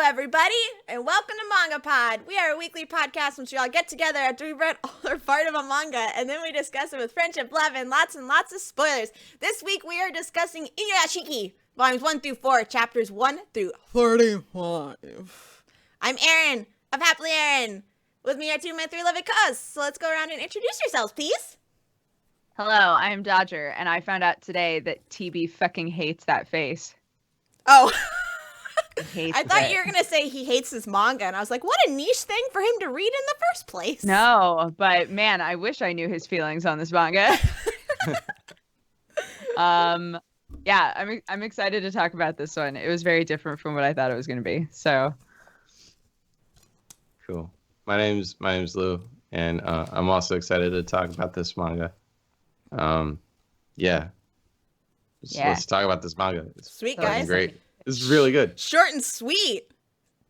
everybody, and welcome to MangaPod. We are a weekly podcast in which we all get together after we've read all or part of a manga, and then we discuss it with friendship, love, and lots of spoilers. This week we are discussing Inuyashiki, volumes 1 through 4, chapters 1 through 35. I'm Erin, of Happily Erin. With me are two of my three lovely co-hosts, so let's go around and introduce yourselves, please. Hello, I'm Dodger, and I found out today that TB fucking hates that face. Oh. I thought you were going to say he hates his manga, and I was like, what a niche thing for him to read in the first place. No, but man, I wish I knew his feelings on this manga. Yeah, I'm excited to talk about this one. It was very different from what I thought it was going to be. So cool. My name's Lou, and I'm also excited to talk about this manga. Let's talk about this manga. It's sweet, guys. Great. It's really good. Short and sweet.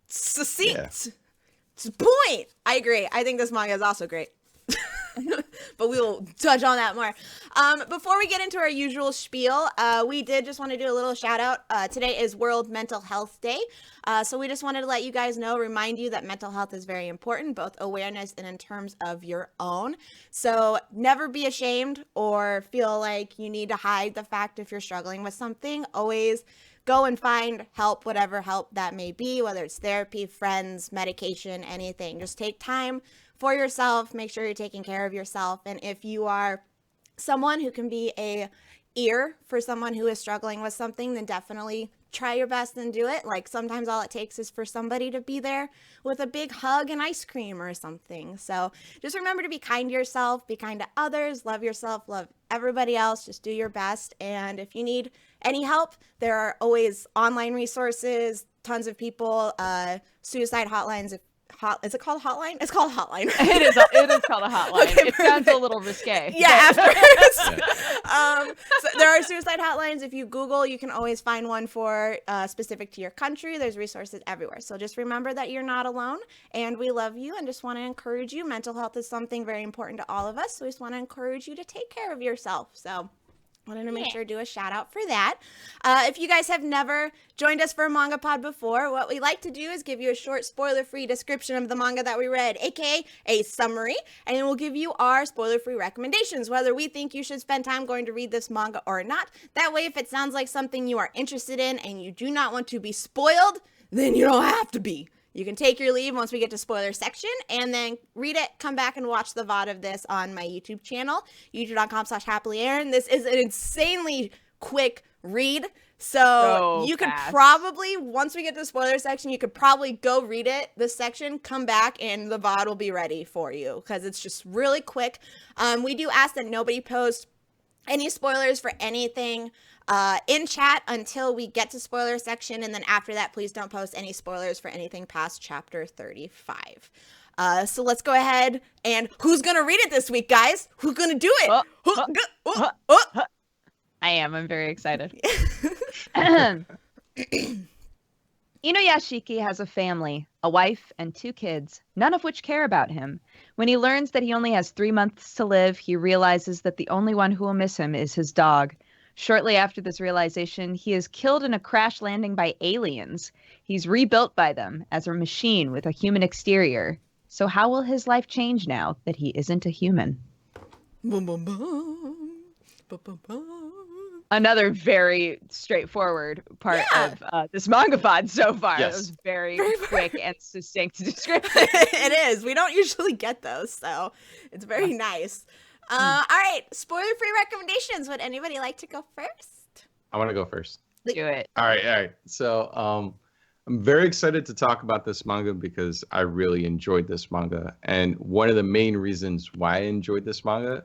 Succinct. Yeah. To the point. I agree. I think this manga is also great. But we will touch on that more. Before we get into our usual spiel, we did just want to do a little shout out. Today is World Mental Health Day. So we just wanted to let you guys know, remind you that mental health is very important, both awareness and in terms of your own. So never be ashamed or feel like you need to hide the fact if you're struggling with something. Always go and find help, whatever help that may be, whether it's therapy, friends, medication, anything. Just take time for yourself. Make sure you're taking care of yourself. And if you are someone who can be a ear for someone who is struggling with something, then definitely try your best and do it. Like sometimes all it takes is for somebody to be there with a big hug and ice cream or something. So just remember to be kind to yourself, be kind to others, love yourself, love everybody else. Just do your best. And if you need any help, there are always online resources, tons of people, suicide hotlines. Is it called hotline? It's called hotline. It is called a hotline. Okay, it sounds a little risque. Yeah, afterwards. So there are suicide hotlines. If you Google, you can always find one for specific to your country. There's resources everywhere. So just remember that you're not alone, and we love you and just want to encourage you. Mental health is something very important to all of us, so we just want to encourage you to take care of yourself. So wanted to make sure to do a shout out for that. If you guys have never joined us for a MangaPod before, what we like to do is give you a short spoiler-free description of the manga that we read, aka a summary, and then we'll give you our spoiler-free recommendations, whether we think you should spend time going to read this manga or not. That way, if it sounds like something you are interested in and you do not want to be spoiled, then you don't have to be. You can take your leave once we get to spoiler section and then read it, come back and watch the VOD of this on my YouTube channel, youtube.com/happilyerin. This is an insanely quick read. So you could probably, once we get to the spoiler section, you could probably go read it, this section, come back, and the VOD will be ready for you because it's just really quick. We do ask that nobody post any spoilers for anything in chat until we get to spoiler section, and then after that, please don't post any spoilers for anything past chapter 35. So let's go ahead, and who's gonna read it this week, guys? Who's gonna do it? I am. I'm very excited. Inuyashiki has a family, a wife, and 2 kids, none of which care about him. When he learns that he only has 3 months to live, he realizes that the only one who will miss him is his dog. Shortly after this realization, he is killed in a crash landing by aliens. He's rebuilt by them as a machine with a human exterior. So how will his life change now that he isn't a human? Boom, boom, boom. Boom, boom, boom. Another very straightforward part of this MangaPod so far. Yes. It was very quick and succinct description. It is. We don't usually get those, so it's very nice. All right, spoiler-free recommendations. Would anybody like to go first? I want to go first. Do it. All right. So I'm very excited to talk about this manga because I really enjoyed this manga. And one of the main reasons why I enjoyed this manga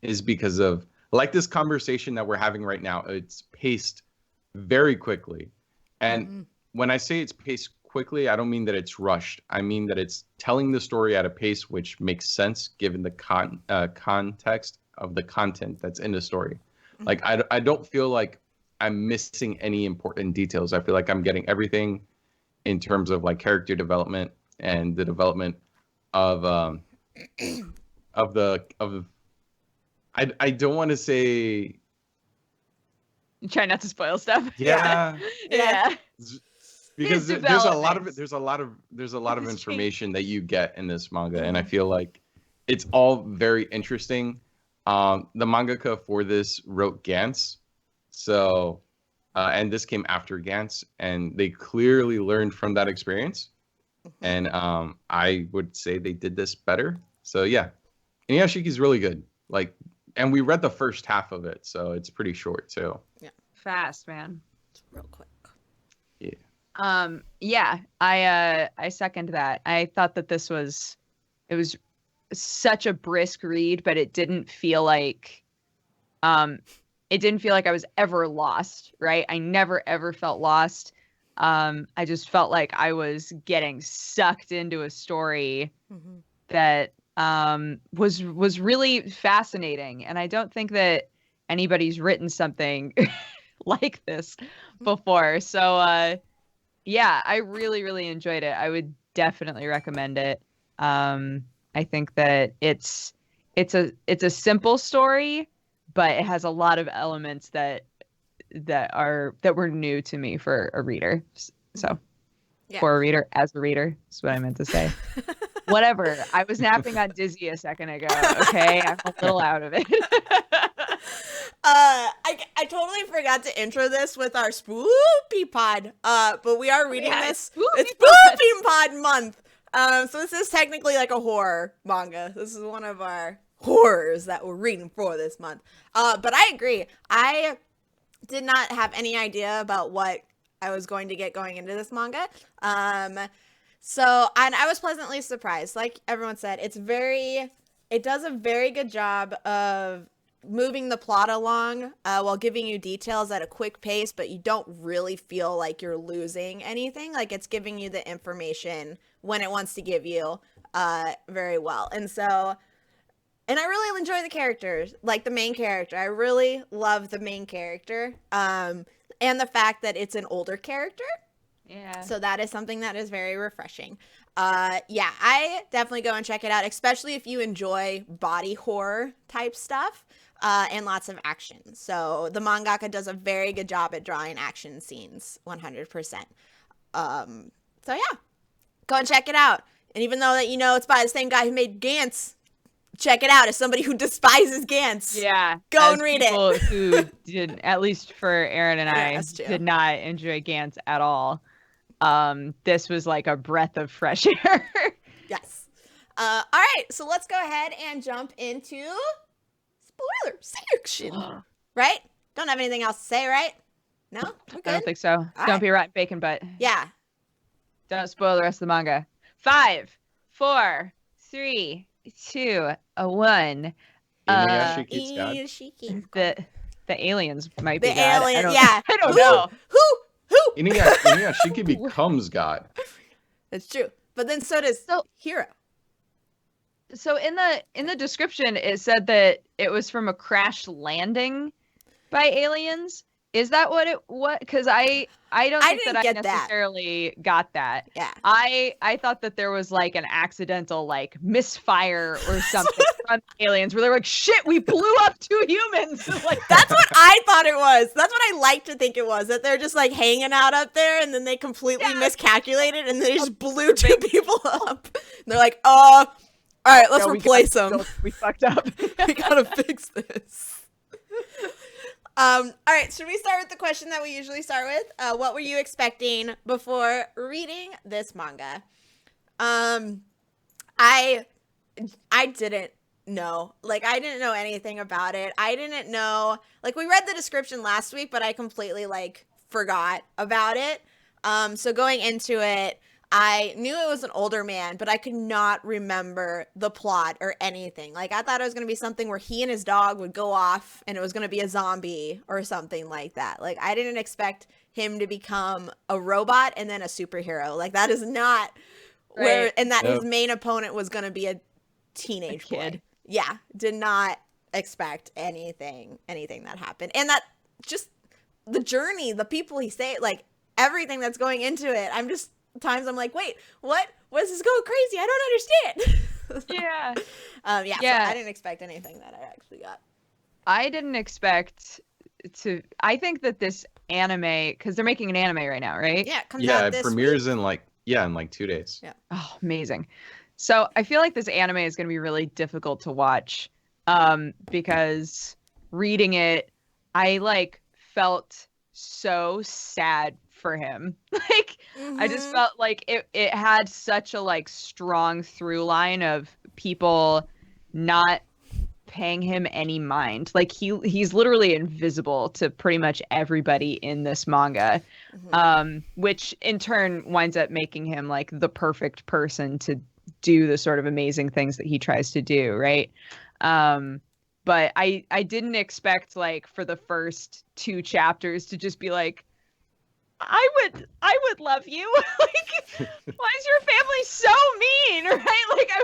is because of, like this conversation that we're having right now, it's paced very quickly. And when I say it's paced quickly, I don't mean that it's rushed. I mean that it's telling the story at a pace which makes sense given the context of the content that's in the story. Like, I don't feel like I'm missing any important details. I feel like I'm getting everything in terms of like character development and the development of I don't want to say. You try not to spoil stuff. Yeah. Yeah. because there's a lot of developments. there's a lot of It's information that you get in this manga, and I feel like it's all very interesting. The mangaka for this wrote Gantz, so and this came after Gantz, and they clearly learned from that experience, and I would say they did this better. So yeah, Inuyashiki is really good. Like, and we read the first half of it, so it's pretty short too. Fast, man. It's real quick. Yeah, I second that. I thought that it was such a brisk read, but it didn't feel like I was ever lost, right? I never ever felt lost. I just felt like I was getting sucked into a story that was really fascinating, and I don't think that anybody's written something like this before. So yeah, I really, really enjoyed it. I would definitely recommend it. I think that it's a simple story, but it has a lot of elements that were new to me for a reader. So for a reader, as a reader, is what I meant to say. Whatever. I was napping on Dizzy a second ago. Okay, I'm a little out of it. I totally forgot to intro this with our Spoopy Pod. But we are reading this. It's Spoopy Pod month. So this is technically like a horror manga. This is one of our horrors that we're reading for this month. But I agree. I did not have any idea about what I was going to get going into this manga. So, and I was pleasantly surprised. Like everyone said, it does a very good job of moving the plot along while giving you details at a quick pace, but you don't really feel like you're losing anything. Like it's giving you the information when it wants to give you very well. And I really enjoy the characters, like the main character. I really love the main character and the fact that it's an older character. Yeah. So that is something that is very refreshing. Yeah, I definitely go and check it out, especially if you enjoy body horror type stuff and lots of action. So the mangaka does a very good job at drawing action scenes, 100%. So yeah, go and check it out. And even though that it's by the same guy who made Gantz, check it out as somebody who despises Gantz. Yeah. Go and read it. Who did, at least for Erin and I, did not enjoy Gantz at all. This was like a breath of fresh air. Yes. All right, so let's go ahead and jump into spoiler section. Right? Don't have anything else to say, right? No? We're good? I don't think so. All Don't right. be a rotten bacon butt. Yeah. Don't spoil the rest of the manga. 5, 4, 3, 2, 1. Inuyashiki's God. Inuyashiki. The aliens might be The God. alien, yeah. I don't know. Who? Inuyashiki becomes God. That's true. But then so does Hero. So in the description, it said that it was from a crash landing by aliens. Is that what? Because I don't think that I necessarily got that. Yeah. I thought that there was like an accidental like misfire or something from aliens where they're like, shit, we blew up 2 humans. Like that's what I thought it was. That's what I like to think it was. That they're just like hanging out up there and then they completely miscalculated and they just blew 2 people up. And they're like, all right, let's replace them. We fucked up. We gotta fix this. All right, should we start with the question that we usually start with? What were you expecting before reading this manga? I didn't know. Like, I didn't know anything about it. I didn't know. Like, we read the description last week, but I completely, like, forgot about it. So going into it, I knew it was an older man, but I could not remember the plot or anything. Like, I thought it was going to be something where he and his dog would go off and it was going to be a zombie or something like that. Like, I didn't expect him to become a robot and then a superhero. Like, that is not where, and that his main opponent was going to be a teenage kid. Boy. Yeah, did not expect anything that happened. And that just the journey, the people he saved, like everything that's going into it. I'm just, times I'm like, wait, what? Was this going crazy? I don't understand. Yeah. So I didn't expect anything that I actually got. I didn't expect I think that this anime, because they're making an anime right now, right? Yeah, it comes Yeah, out it this premieres week. in like 2 days. Yeah. Oh, amazing. So I feel like this anime is going to be really difficult to watch, because reading it, I like felt so sad for him. Like I just Mm-hmm. felt like it had such a like strong through line of people not paying him any mind. Like he's literally invisible to pretty much everybody in this manga. Which in turn winds up making him like the perfect person to do the sort of amazing things that he tries to do, right? But I didn't expect like for the first 2 chapters to just be like, I would love you. Like, why is your family so mean? Right? Like I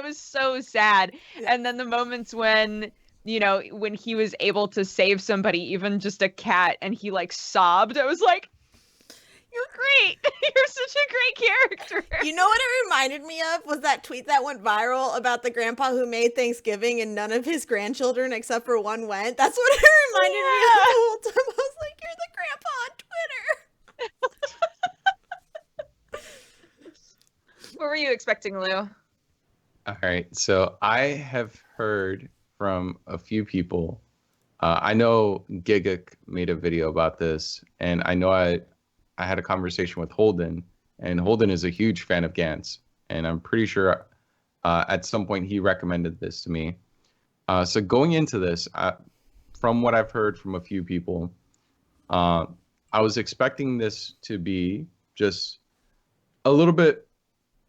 was so sad. Yeah. And then the moments when when he was able to save somebody, even just a cat, and he like sobbed, I was like, you're great. You're such a great character. You know what it reminded me of was that tweet that went viral about the grandpa who made Thanksgiving and none of his grandchildren except for one went. That's what it reminded me of the whole time. I was like, you're the grandpa on Twitter. What were you expecting, Lou? All right. So I have heard from a few people. I know Gigak made a video about this, and I know I had a conversation with Holden, and Holden is a huge fan of Gantz, and I'm pretty sure at some point he recommended this to me. So going into this, from what I've heard from a few people, I was expecting this to be just a little bit.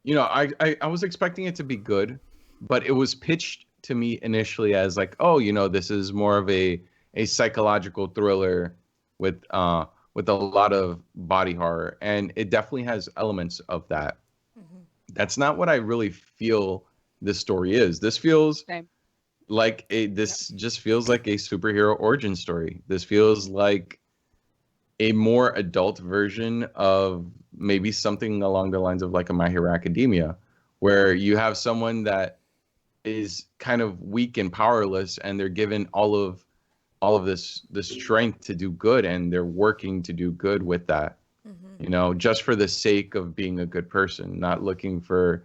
I was expecting it to be good, but it was pitched to me initially as like, oh, this is more of a psychological thriller with a lot of body horror, and it definitely has elements of that. Mm-hmm. That's not what I really feel this story is. This feels Same. like just feels like a superhero origin story. This feels like a more adult version of maybe something along the lines of like a My Hero Academia, where you have someone that is kind of weak and powerless, and they're given all of this strength to do good, and they're working to do good with that. Mm-hmm. Just for the sake of being a good person, not looking for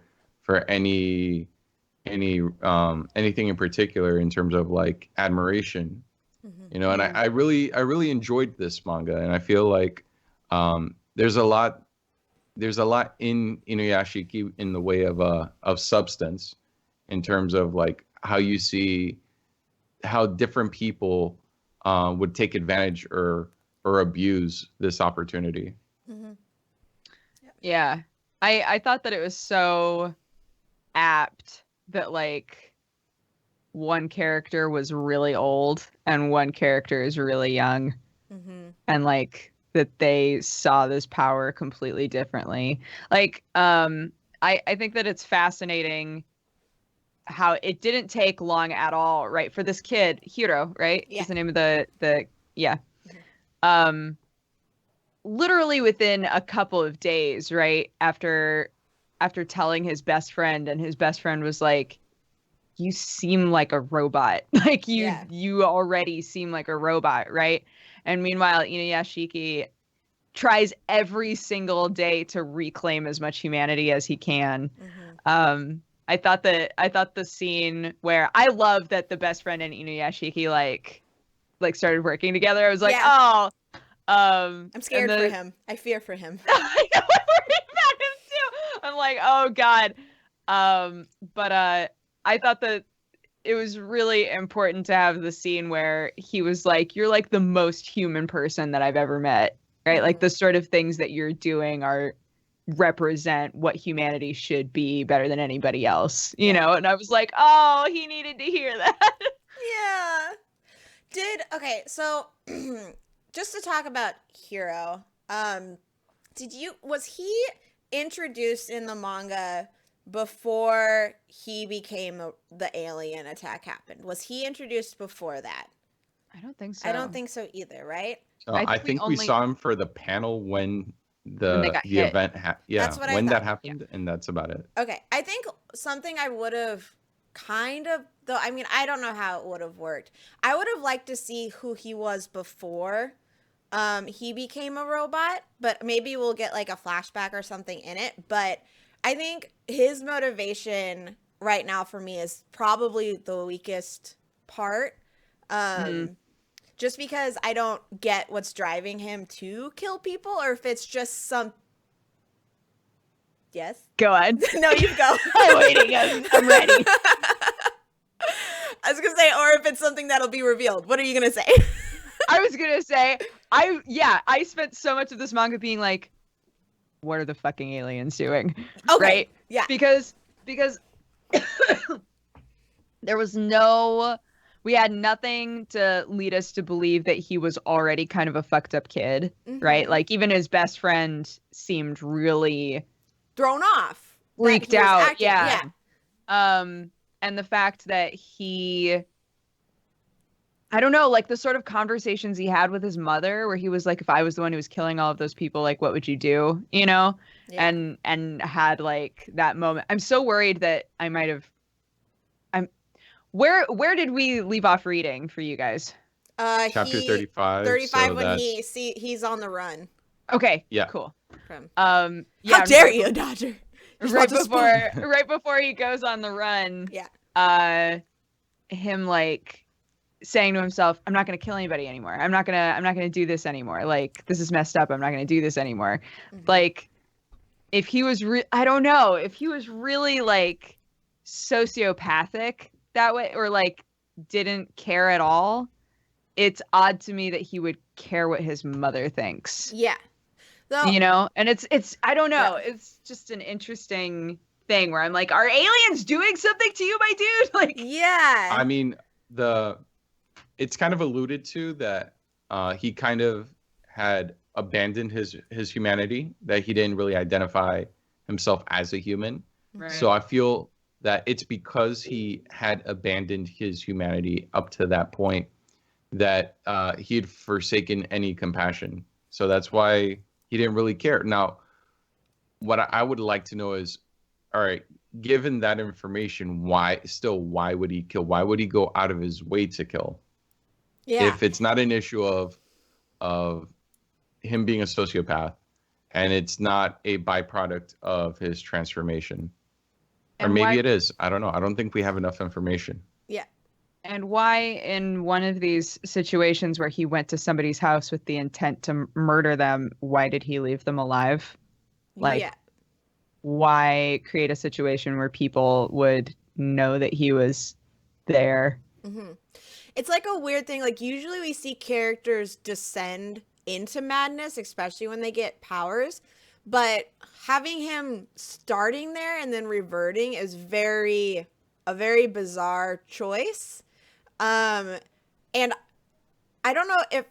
anything in particular in terms of like admiration. Mm-hmm. And I really enjoyed this manga, and I feel like there's a lot in Inuyashiki in the way of substance, in terms of like how you see how different people would take advantage or abuse this opportunity. Mm-hmm. Yeah. I thought that it was so apt that like one character was really old and one character is really young, Mm-hmm. and like that they saw this power completely differently. Like I think that it's fascinating how it didn't take long at all, right, for this kid, Hiro, right? Yeah. Is the name of the yeah. Mhm. Literally within a couple of days, right? After telling his best friend, and his best friend was like, you seem like a robot. Like you already seem like a robot, right? And meanwhile, Inuyashiki tries every single day to reclaim as much humanity as he can. Mm-hmm. I thought the scene where I love that the best friend and Inuyashiki like started working together. I was like, Yeah. oh, I'm scared for him. I fear for him. I know, I'm worried about him too. I'm like, oh God. But I thought that it was really important to have the scene where he was like, you're like the most human person that I've ever met, right? Mm-hmm. Like the sort of things that you're doing represent what humanity should be better than anybody else, you know? And I was like, oh, he needed to hear that. Yeah. So just to talk about Hiro, was he introduced in the manga before he became the alien attack happened? Was he introduced before that? I don't think so. I don't think so either, right? So I think we saw him for the panel when the event That's what I when thought. that happened, and that's about it. Okay, I think something I would have kind of, though, I mean, I don't know how it would have worked. I would have liked to see who he was before he became a robot, but maybe we'll get like a flashback or something in it. But I think his motivation right now for me is probably the weakest part. Just because I don't get what's driving him to kill people, or if it's just some. Yes? Go on. No, you go. I'm waiting. I'm ready. I was gonna say, or if it's something that'll be revealed. What are you gonna say? I was gonna say, I spent so much of this manga being like, what are the fucking aliens doing? Okay. Right? Yeah. Because there was we had nothing to lead us to believe that he was already kind of a fucked up kid, right? Like even his best friend seemed really thrown off. Freaked out. Yeah. And the fact that I don't know, like the sort of conversations he had with his mother where he was like, if I was the one who was killing all of those people, like, what would you do? You know? Yeah. And had like that moment. I'm so worried that I might have, where did we leave off reading for you guys? Chapter 35. 35 so when he's on the run. Okay. Yeah. Cool. How dare you, Dodger? Right before he goes on the run. Yeah. Him like saying to himself, I'm not going to kill anybody anymore. I'm not going to do this anymore. Like, this is messed up. I'm not going to do this anymore. Like, if he was, I don't know, if he was really like sociopathic that way, or like didn't care at all, it's odd to me that he would care what his mother thinks. Yeah. So, you know, and it's, I don't know. Yeah. It's just an interesting thing where I'm like, are aliens doing something to you, my dude? Like, yeah. I mean, it's kind of alluded to that he kind of had abandoned his humanity, that he didn't really identify himself as a human. Right. So I feel that it's because he had abandoned his humanity up to that point that he had forsaken any compassion. So that's why he didn't really care. Now, what I would like to know is, all right, given that information, why would he kill? Why would he go out of his way to kill? Yeah. If it's not an issue of him being a sociopath, and it's not a byproduct of his transformation. And or maybe it is. I don't know. I don't think we have enough information. Yeah. And why in one of these situations where he went to somebody's house with the intent to murder them, why did he leave them alive? Like, why create a situation where people would know that he was there? It's like a weird thing. Like, usually we see characters descend into madness, especially when they get powers. But having him starting there and then reverting is a very bizarre choice. And I don't know if,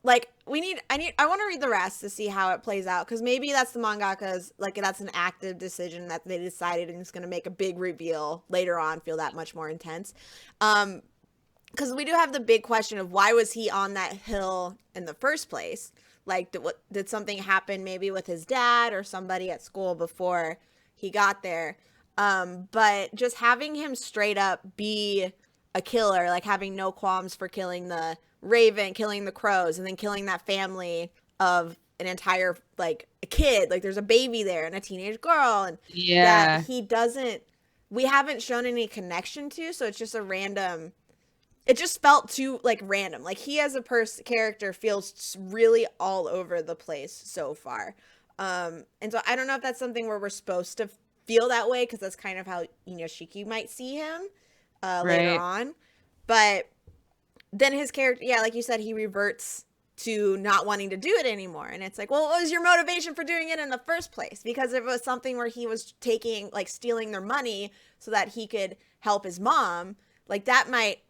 like, I want to read the rest to see how it plays out. Because maybe that's the mangaka's, like, that's an active decision that they decided and it's going to make a big reveal later on, feel that much more intense. Because we do have the big question of why was he on that hill in the first place? Like, did something happen maybe with his dad or somebody at school before he got there? But just having him straight up be a killer, like having no qualms for killing the raven, killing the crows, and then killing that family of an entire, like, a kid. Like, there's a baby there and a teenage girl. And that we haven't shown any connection to, so it's just a random... It just felt too, like, random. Like, he as a character feels really all over the place so far. And so I don't know if that's something where we're supposed to feel that way, because that's kind of how Inuyashiki might see him later on. But then his character, like you said, he reverts to not wanting to do it anymore. And it's like, well, what was your motivation for doing it in the first place? Because if it was something where he was stealing their money so that he could help his mom, like, that might...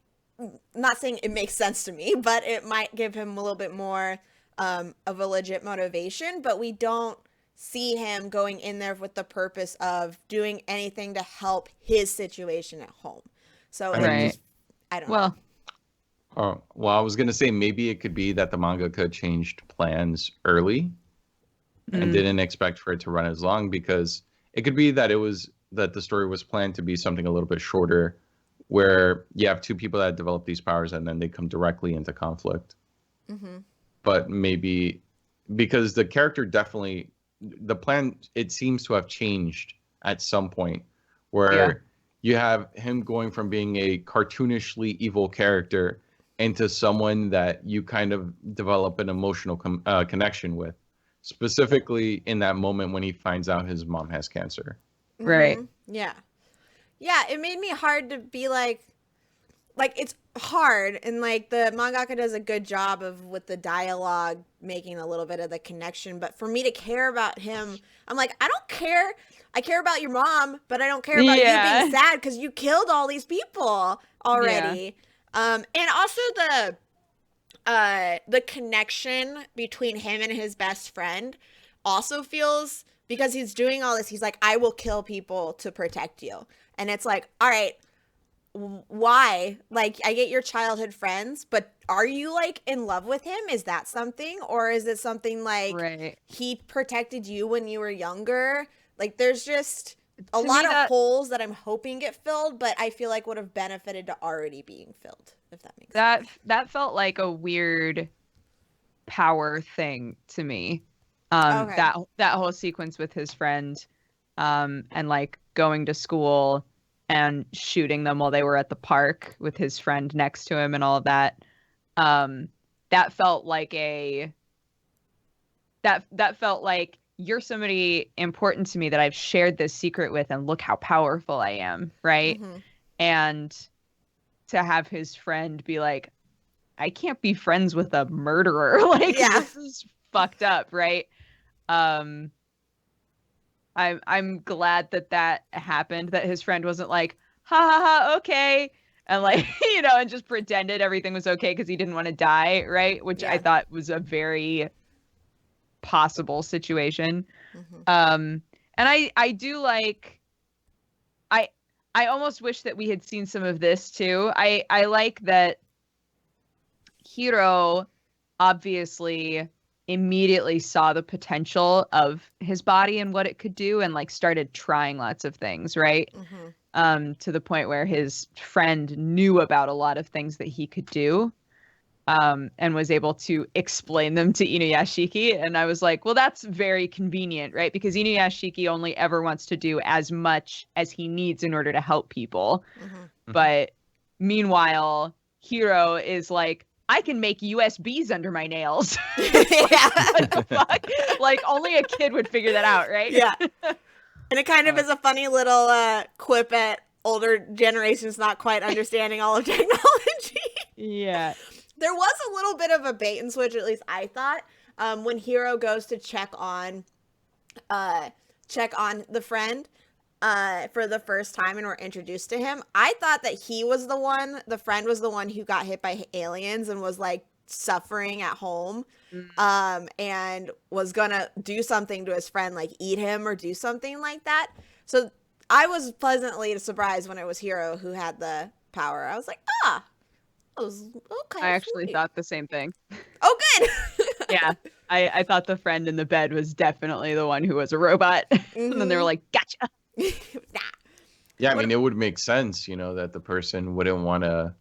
not saying it makes sense to me, but it might give him a little bit more of a legit motivation. But we don't see him going in there with the purpose of doing anything to help his situation at home. So I don't know. Well, I was going to say maybe it could be that the mangaka changed plans early and didn't expect for it to run as long, because it could be that it was that the story was planned to be something a little bit shorter, where you have two people that develop these powers and then they come directly into conflict. Mm-hmm. But maybe because the character definitely, the plan, it seems to have changed at some point, where you have him going from being a cartoonishly evil character into someone that you kind of develop an emotional connection with, specifically in that moment when he finds out his mom has cancer. Right. Yeah. Yeah, it made me hard to be like it's hard, and like the mangaka does a good job of with the dialogue making a little bit of the connection, but for me to care about him, I'm like, I don't care. I care about your mom, but I don't care about you being sad because you killed all these people already. And also the connection between him and his best friend also feels, because he's doing all this, he's like, I will kill people to protect you. And it's like, all right, why? Like, I get your childhood friends, but are you like in love with him? Is that something? Or is it something like he protected you when you were younger? Like, there's just a lot of holes that I'm hoping get filled, but I feel like would have benefited to already being filled, if that makes sense. That felt like a weird power thing to me. That whole sequence with his friend, and like going to school and shooting them while they were at the park with his friend next to him and all of that. That felt like that felt like, you're somebody important to me that I've shared this secret with, and look how powerful I am, right? Mm-hmm. And to have his friend be like, I can't be friends with a murderer. Like, this is fucked up, right? I'm glad that happened, that his friend wasn't like, ha ha ha, okay, and like, and just pretended everything was okay because he didn't want to die, right? Which I thought was a very possible situation. Mm-hmm. And I do like, I almost wish that we had seen some of this too. I like that Hiro obviously immediately saw the potential of his body and what it could do, and like started trying lots of things, right? Mm-hmm. To the point where his friend knew about a lot of things that he could do, and was able to explain them to Inuyashiki. And I was like, well, that's very convenient, right? Because Inuyashiki only ever wants to do as much as he needs in order to help people. Mm-hmm. But meanwhile, Hiro is like, I can make USBs under my nails. What the fuck? Like, only a kid would figure that out, right? Yeah. And it kind of is a funny little quip at older generations not quite understanding all of technology. Yeah. There was a little bit of a bait and switch, at least I thought, when Hiro goes to check on the friend for the first time and we're introduced to him. I thought that the friend was the one who got hit by aliens and was like suffering at home, and was gonna do something to his friend, like eat him or do something like that. So I was pleasantly surprised when it was Hiro who had the power. I was like, okay. I actually thought the same thing. Oh, good. Yeah. I thought the friend in the bed was definitely the one who was a robot. Mm-hmm. And then they were like, gotcha. Yeah, I mean, it would make sense, that the person wouldn't want to,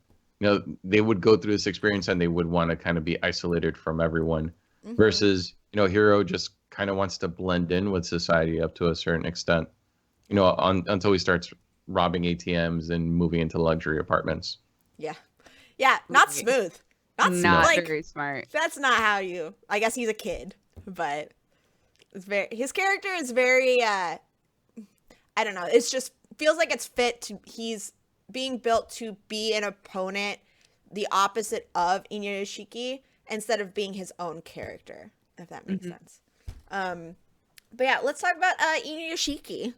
they would go through this experience and they would want to kind of be isolated from everyone, mm-hmm. versus, Hiro just kind of wants to blend in with society up to a certain extent, until he starts robbing ATMs and moving into luxury apartments. Yeah. Yeah, not smooth. Not very smart. That's not how I guess he's a kid, but his character is very, I don't know. It's just feels like it's he's being built to be an opponent, the opposite of Inuyashiki, instead of being his own character, if that makes sense. But yeah, let's talk about Inuyashiki.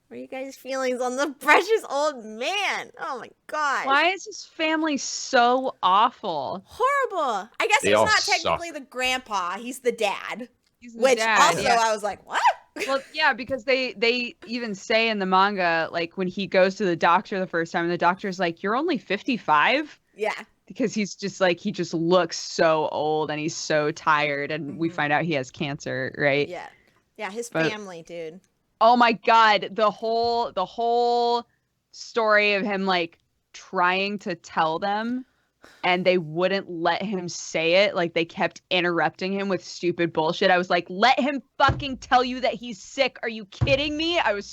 What are you guys' feelings on the precious old man? Oh my god. Why is his family so awful? Horrible. I guess he's not technically the grandpa. He's the dad. I was like, what? Well, yeah, because they even say in the manga, like when he goes to the doctor the first time, and the doctor's like, you're only 55? Yeah. Because he's just like, he just looks so old and he's so tired, and we find out he has cancer, right? Yeah. Yeah, his family, dude. Oh my God, the whole story of him like trying to tell them and they wouldn't let him say it. Like they kept interrupting him with stupid bullshit. I was like, let him fucking tell you that he's sick. Are you kidding me? I was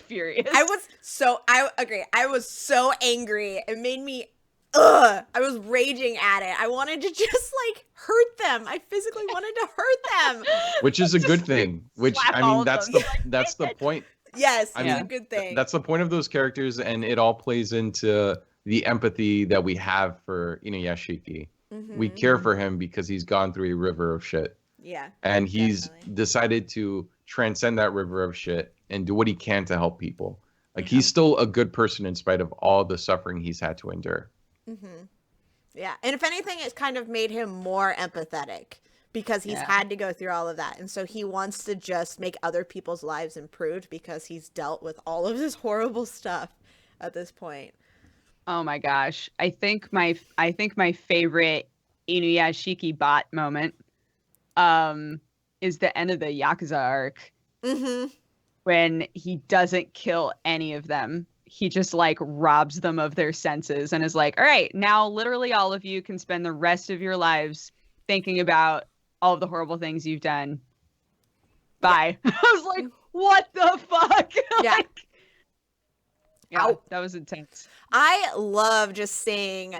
furious. I agree. I was so angry. It made me I was raging at it. I wanted to just like hurt them. I physically wanted to hurt them. Which is a good thing. Which I mean, that's the point. Yes, I it's mean, a good thing. That's the point of those characters, and it all plays into the empathy that we have for Inuyashiki. We care for him because he's gone through a river of shit. Yeah. And he's definitely. decided to transcend that river of shit and do what he can to help people. Like he's still a good person in spite of all the suffering he's had to endure. Yeah. And if anything, it's kind of made him more empathetic because he's had to go through all of that. And so he wants to just make other people's lives improved because he's dealt with all of this horrible stuff at this point. Oh my gosh. I think my favorite Inuyashiki bot moment is the end of the Yakuza arc. When he doesn't kill any of them. He just like robs them of their senses and is like, all right, now literally all of you can spend the rest of your lives thinking about all of the horrible things you've done. Bye. I was like, what the fuck? Yeah. That was intense. I love just seeing,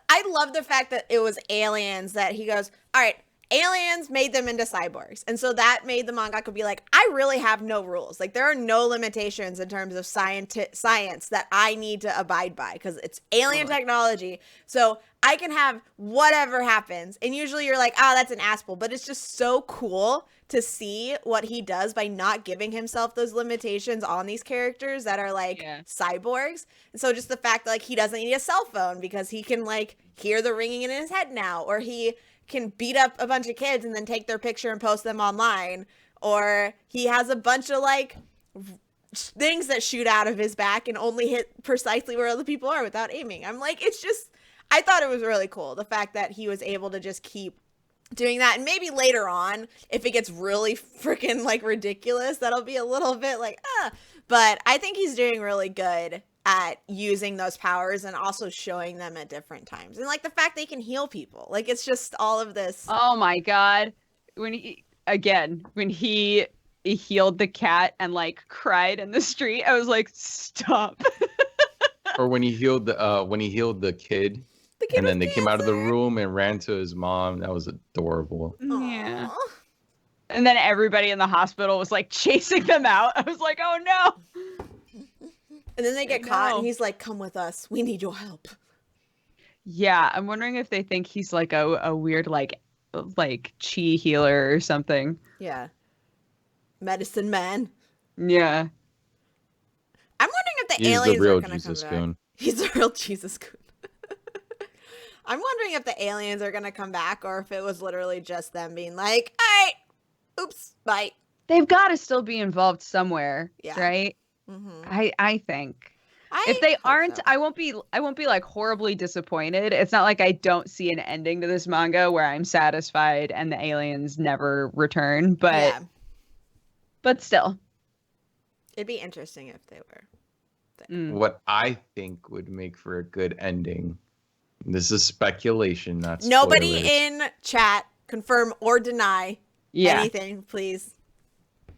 I love the fact that it was aliens that he goes, all right, aliens made them into cyborgs. And so that made the mangaka be like, I really have no rules. Like there are no limitations in terms of science that I need to abide by because it's alien technology. So I can have whatever happens. And usually you're like, oh, that's an asshole. But it's just so cool to see what he does by not giving himself those limitations on these characters that are like cyborgs. And so just the fact that like he doesn't need a cell phone because he can like hear the ringing in his head now, or he can beat up a bunch of kids and then take their picture and post them online, or he has a bunch of like things that shoot out of his back and only hit precisely where other people are without aiming. I'm like, it's just, I thought it was really cool the fact that he was able to just keep doing that. And maybe later on, if it gets really freaking like ridiculous, that'll be a little bit like but I think he's doing really good at using those powers and also showing them at different times. And like the fact they can heal people. Like it's just all of this. Oh my God. When he healed the cat and like cried in the street, I was like, stop. Or when he healed the kid and then they came out of the room and ran to his mom. That was adorable. Yeah. And then everybody in the hospital was like chasing them out. I was like, oh no. And then they get caught and he's like, come with us. We need your help. Yeah, I'm wondering if they think he's like a weird like chi healer or something. Yeah. Medicine man. Yeah. I'm wondering if the aliens are going to come back. Goon. He's the real Jesus Goon. I'm wondering if the aliens are going to come back or if it was literally just them being like, all right, oops, bye. They've got to still be involved somewhere, right? Mm-hmm. I think. If they aren't, so. I won't be like horribly disappointed. It's not like I don't see an ending to this manga where I'm satisfied and the aliens never return, but still. It'd be interesting if they were. What I think would make for a good ending. This is speculation, not spoilers. Nobody in chat confirm or deny anything, please.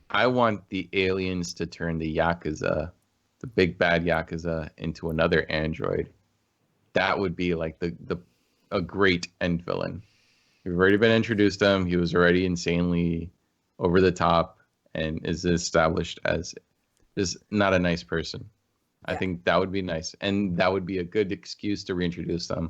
I want the aliens to turn the Yakuza, the big bad Yakuza, into another android. That would be like a great end villain. We've already been introduced to him. He was already insanely over the top and is established as just not a nice person. I think that would be nice. And that would be a good excuse to reintroduce them.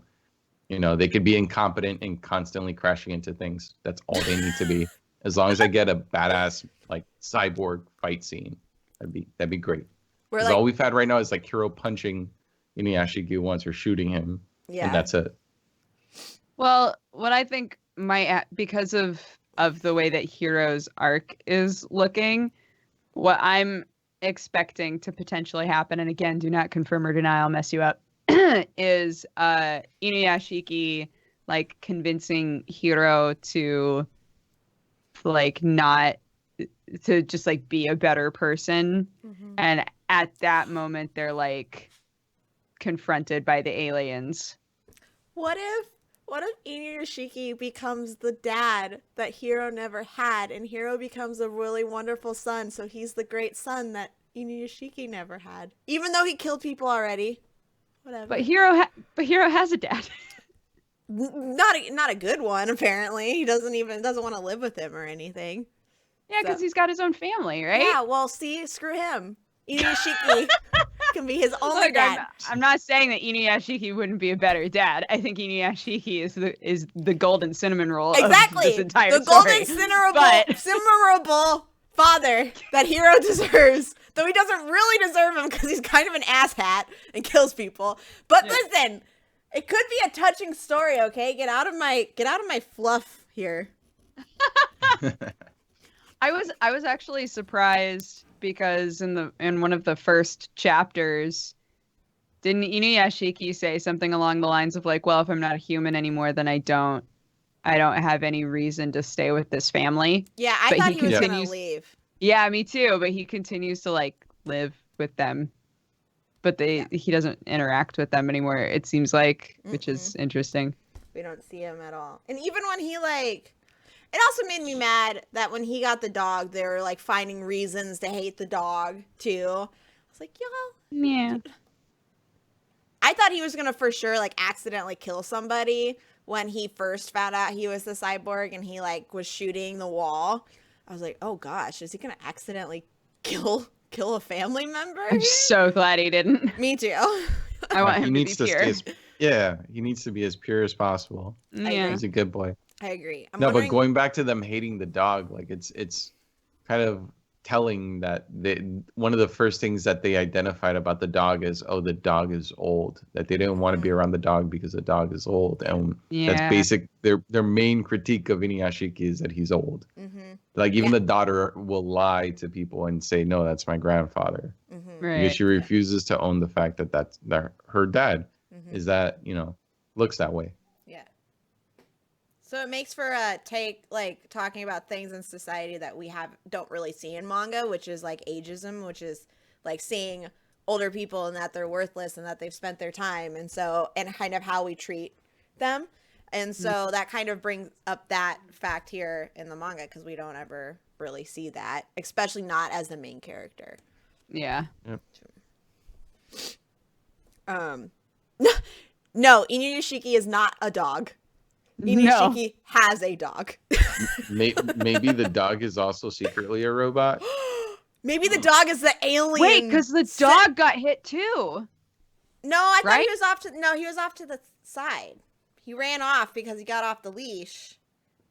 You know, they could be incompetent and constantly crashing into things. That's all they need to be. As long as I get a badass like cyborg fight scene, that'd be great. Because all we've had right now is like Hiro punching Inuyashiki once or shooting him. Yeah. And that's it. Well, what I think because of the way that Hiro's arc is looking, what I'm expecting to potentially happen, and again, do not confirm or deny, I'll mess you up, is Inuyashiki like convincing Hiro to like not to just like be a better person. Mhm. And at that moment, they're like confronted by the aliens. What if Inuyashiki becomes the dad that Hiro never had, and Hiro becomes a really wonderful son, so he's the great son that Inuyashiki never had, even though he killed people already. Whatever. But Hiro has a dad. Not a good one. Apparently, he doesn't want to live with him or anything. Yeah, because So- he's got his own family, right? Yeah. Well, see, screw him. Inuyashiki can be his only Look, dad. I'm not saying that Inuyashiki wouldn't be a better dad. I think Inuyashiki is the golden cinnamon roll Exactly. of this entire the story. golden But- cinnamorable father that Hiro deserves. Though he doesn't really deserve him because he's kind of an asshat and kills people. But Yeah. listen, it could be a touching story. Okay, get out of my fluff here. I was actually surprised because in one of the first chapters, didn't Inuyashiki say something along the lines of like, well, if I'm not a human anymore, then I don't have any reason to stay with this family. Yeah, I But thought he he was gonna continues- leave. Yeah, me too. But he continues to like live with them, but he doesn't interact with them anymore. It seems like, which is interesting. We don't see him at all. And even when he like, it also made me mad that when he got the dog, they were like finding reasons to hate the dog too. I was like, y'all. Yeah. I thought he was gonna for sure like accidentally kill somebody when he first found out he was the cyborg and he like was shooting the wall. I was like, oh gosh, is he gonna accidentally kill a family member? I'm so glad he didn't. Me too. I want He him to be needs to pure. stay as, he needs to be as pure as possible. Yeah. He's a good boy. I agree. I'm No, but wondering- going back to them hating the dog, like it's kind of telling that one of the first things that they identified about the dog is, oh, the dog is old. That they didn't want to be around the dog because the dog is old, and Yeah. that's basic. Their main critique of Inuyashiki is that he's old. Mhm, Like even the daughter will lie to people and say, no, that's my grandfather, mhm, Right. because she refuses to own the fact that that's her dad mhm. is that looks that way. Yeah. So it makes for a take, like talking about things in society that we don't really see in manga, which is like ageism, which is like seeing older people and that they're worthless and that they've spent their time, and kind of how we treat them. And so that kind of brings up that fact here in the manga because we don't ever really see that, especially not as the main character. Yeah. No, Inuyashiki is not a dog. Inuyashiki has a dog. Maybe the dog is also secretly a robot. Maybe the dog is the alien. Wait, because the dog got hit too. No, I thought Right? he was off to. No, he was off to the side. He ran off because he got off the leash,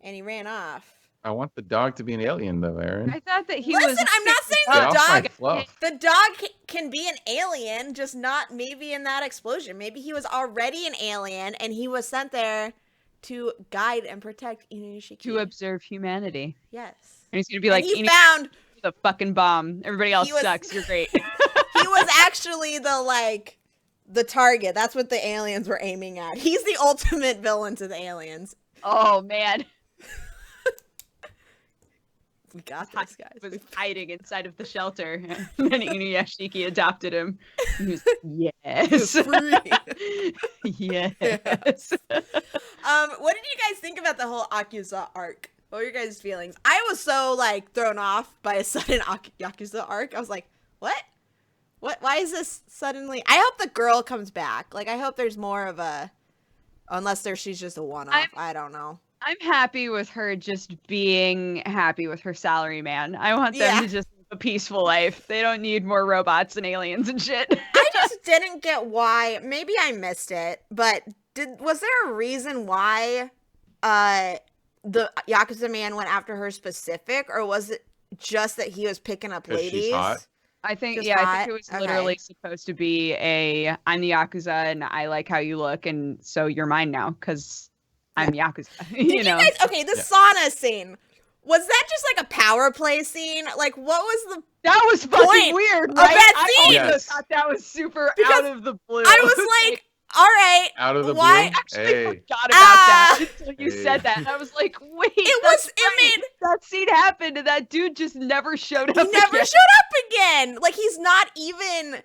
and he ran off. I want the dog to be an alien, though, Erin. I thought that he Listen, was. I'm not saying Get the off my dog. fluff. The dog can be an alien, just not maybe in that explosion. Maybe he was already an alien, and he was sent there to guide and protect Inuyashiki. To observe humanity. Yes. And he's gonna be like, and he "Inu, found the fucking bomb. Everybody else He was- sucks. You're great." he was actually the target. That's what the aliens were aiming at. He's the ultimate villain to the aliens. Oh man, We got this, guys. was hiding inside of the shelter, and then Inuyashiki adopted him. And he was, yes, yes. What did you guys think about the whole Yakuza arc? What were your guys' feelings? I was so thrown off by a sudden Yakuza arc. I was like, what? Why is this suddenly? I hope the girl comes back. I hope there's more of a, unless she's just a one-off. I don't know. I'm happy with her just being happy with her salary man. I want them Yeah. to just live a peaceful life. They don't need more robots and aliens and shit. I just didn't get why. Maybe I missed it, but was there a reason why the Yakuza man went after her specific, or was it just that he was picking up 'Cause she's ladies? hot? I think, Just I hot? think it was Okay. literally supposed to be I'm the Yakuza and I like how you look, and so you're mine now because I'm Yakuza. Did you guys? Okay, the sauna scene. Was that just a power play scene? What was the? That was fucking Point weird, of right? that I scene. also Yes. thought that was super Because out of the blue. I was like, all right, Out of the why? blue. actually Hey. forgot about that until you Hey. said that. And I was like, wait, It that's was. It right. made that scene happened and that dude just never showed up. He never again. showed up again. Like, he's not even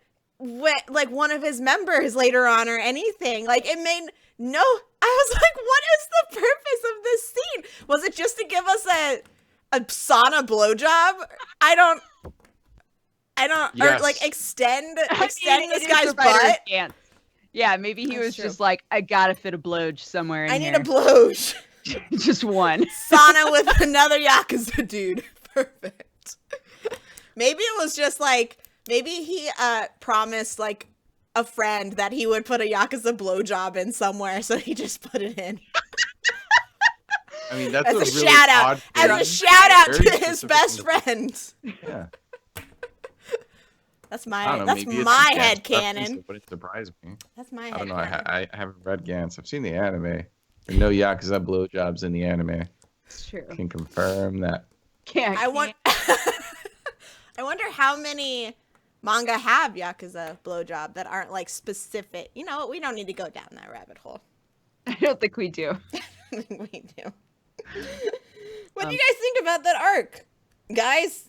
like one of his members later on or anything. Like, it made no. I was like, what is the purpose of this scene? Was it just to give us a sauna blowjob? I don't. Yes. Or like extend this It guy's is the writer's butt. dance. Yeah, maybe he That's was true. just like, I gotta fit a blowj somewhere in I need here. a blowj. Just one. Sauna with another Yakuza dude. Perfect. Maybe it was just like, maybe he promised like a friend that he would put a Yakuza blowjob in somewhere, so he just put it in. I mean, that's As a really shout out. odd As thing. a shout out Very to his specific best in the- friend. Yeah. That's I my don't know, maybe it's my a head Gantz reference canon. that wouldn't surprise me. That's my I head don't know. canon. I haven't read Gantz. I've seen the anime. There are no Yakuza blowjobs in the anime. It's true. Can confirm that. Can't. I want. I wonder how many manga have Yakuza blowjob that aren't like specific. You know, we don't need to go down that rabbit hole. I don't think we do. I think we do. What do you guys think about that arc, guys?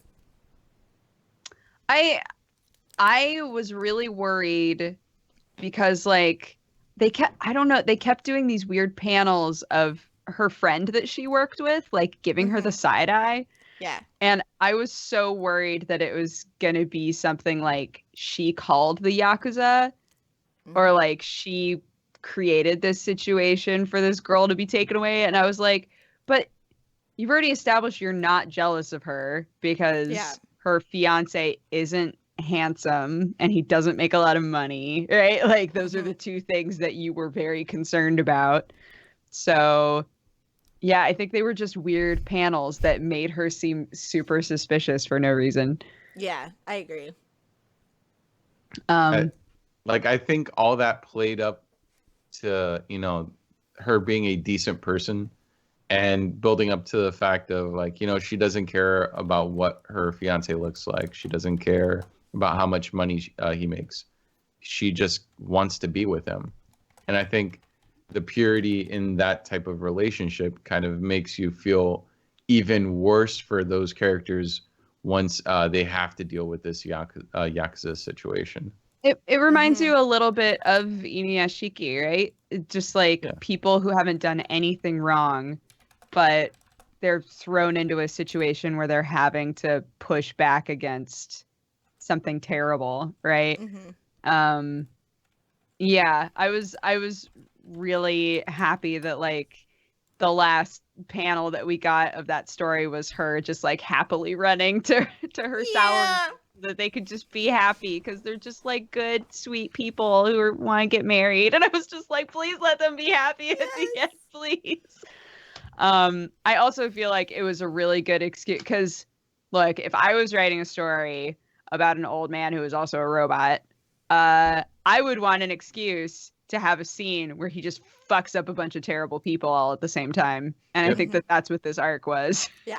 I was really worried because like they kept doing these weird panels of her friend that she worked with, like giving her the side eye. Yeah. And I was so worried that it was gonna be something like she called the Yakuza or like she created this situation for this girl to be taken away. And I was like, but you've already established you're not jealous of her because her fiance isn't handsome and he doesn't make a lot of money, right? Like those are the two things that you were very concerned about. So yeah, I think they were just weird panels that made her seem super suspicious for no reason. Yeah, I agree. I think all that played up to, her being a decent person and building up to the fact of like, she doesn't care about what her fiance looks like. She doesn't care about how much money he makes. She just wants to be with him. And I think the purity in that type of relationship kind of makes you feel even worse for those characters once they have to deal with this Yakuza situation. It reminds you a little bit of Inuyashiki, right? Just like people who haven't done anything wrong, but they're thrown into a situation where they're having to push back against something terrible, right? Yeah, I was really happy that like the last panel that we got of that story was her just like happily running to her salon, that they could just be happy because they're just like good, sweet people who want to get married. And I was just like, please let them be happy at the end, please. I also feel like it was a really good excuse because, look, if I was writing a story about an old man who is also a robot, I would want an excuse to have a scene where he just fucks up a bunch of terrible people all at the same time. And I think that that's what this arc was. Yeah.